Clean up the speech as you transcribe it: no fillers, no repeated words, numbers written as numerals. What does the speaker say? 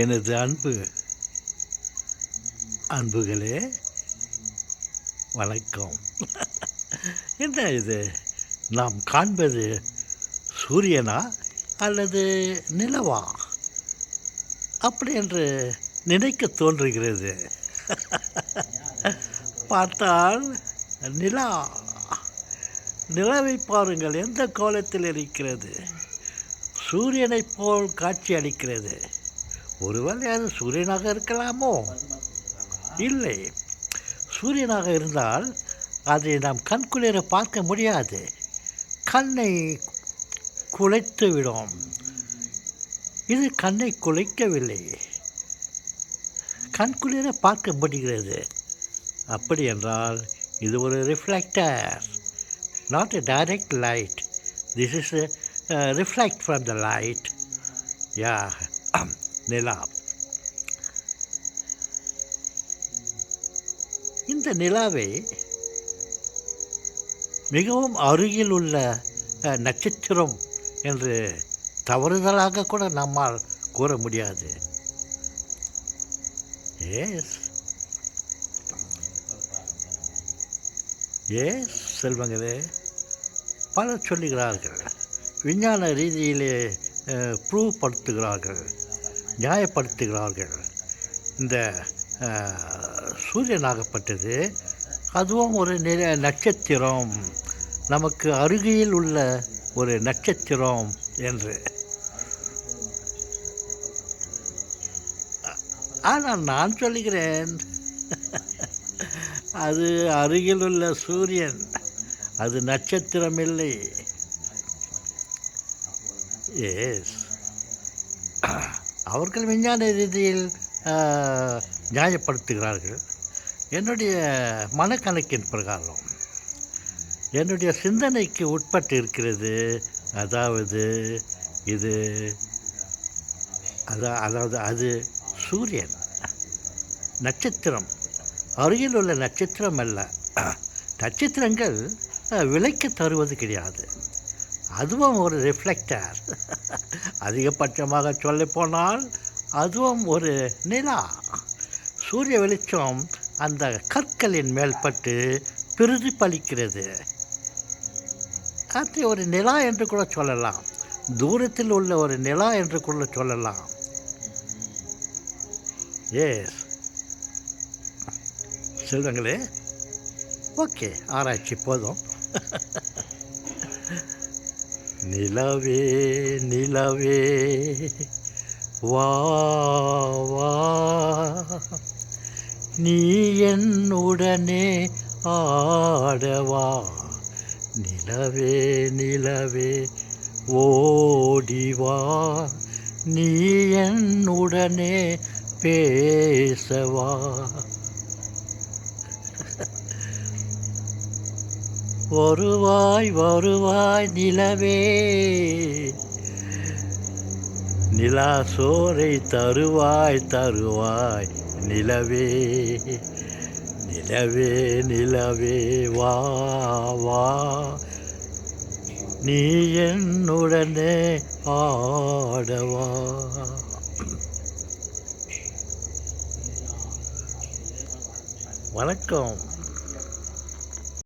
எனது அன்புகளே வணக்கம். என்ன இது, நாம் காண்பது சூரியனா அல்லது நிலவா அப்படி என்று நினைக்க தோன்றுகிறது. பார்த்தால் நிலவை பாருங்கள், எந்த கோலத்தில் இருக்கிறது. சூரியனைப் போல் காட்சி அளிக்கிறது. ஒருவேளை அது சூரியனாக இருக்கலாமோ? இல்லை, சூரியனாக இருந்தால் அதை நாம் கண்குளிர பார்க்க முடியாது. கண்ணை குலைத்துவிடும். இது கண்ணை குலைக்கவில்லை, கண்குளிர பார்க்க முடிகிறது. அப்படி என்றால் இது ஒரு reflector, not a direct light. This is a reflect from the light. Yeah. நிலா. இந்த நிலாவை மிகவும் அருகில் உள்ள நட்சத்திரம் என்று தவறுதலாக கூட நம்மால் கூற முடியாது. ஏஸ் செல்வங்களே, பலர் சொல்லுகிறார்கள், விஞ்ஞான ரீதியிலே ப்ரூவ் படுத்துகிறார்கள், நியாயப்படுத்துகிறார்கள். இந்த சூரியனாகப்பட்டது அதுவும் ஒரு நட்சத்திரம், நமக்கு அருகில் உள்ள ஒரு நட்சத்திரம் என்று. ஆனால் நான் சொல்லுகிறேன், அது அருகில் உள்ள சூரியன், அது நட்சத்திரம் இல்லை. எஸ், அவர்கள் விஞ்ஞான ரீதியில் நியாயப்படுத்துகிறார்கள். என்னுடைய மனக்கணக்கின் பிரகாரம், என்னுடைய சிந்தனைக்கு உட்பட்டு இருக்கிறது. அதாவது அது சூரியன் நட்சத்திரம், அருகில் உள்ள நட்சத்திரம் அல்ல. நட்சத்திரங்கள் விலைக்கு தருவது கிடையாது, அதுவும் ஒரு ரிஃப்ளெக்டர். அதிகபட்சமாக சொல்லப்போனால் அதுவும் ஒரு நிலா. சூரிய வெளிச்சம் அந்த கற்களின் மேல் பட்டு பிரதிபலிக்கிறது. அதை ஒரு நிலா என்று கூட சொல்லலாம், தூரத்தில் உள்ள ஒரு நிலா என்று கூட சொல்லலாம். எஸ் செல்வங்களே, ஓகே, ஆராய்ச்சி போதும். நிலவே நிலவே வா வா, நீ என்னுடனே ஆடவா. நிலவே நிலவே ஓடிவா, நீ என்னுடனே பேசவா. வருவாய் வருவாய் நிலவே, நிலா சோரை தருவாய் தருவாய் நிலவே. நிலவே நிலவே வா வா, நீ என்னுடனே ஆடவா. வணக்கம்.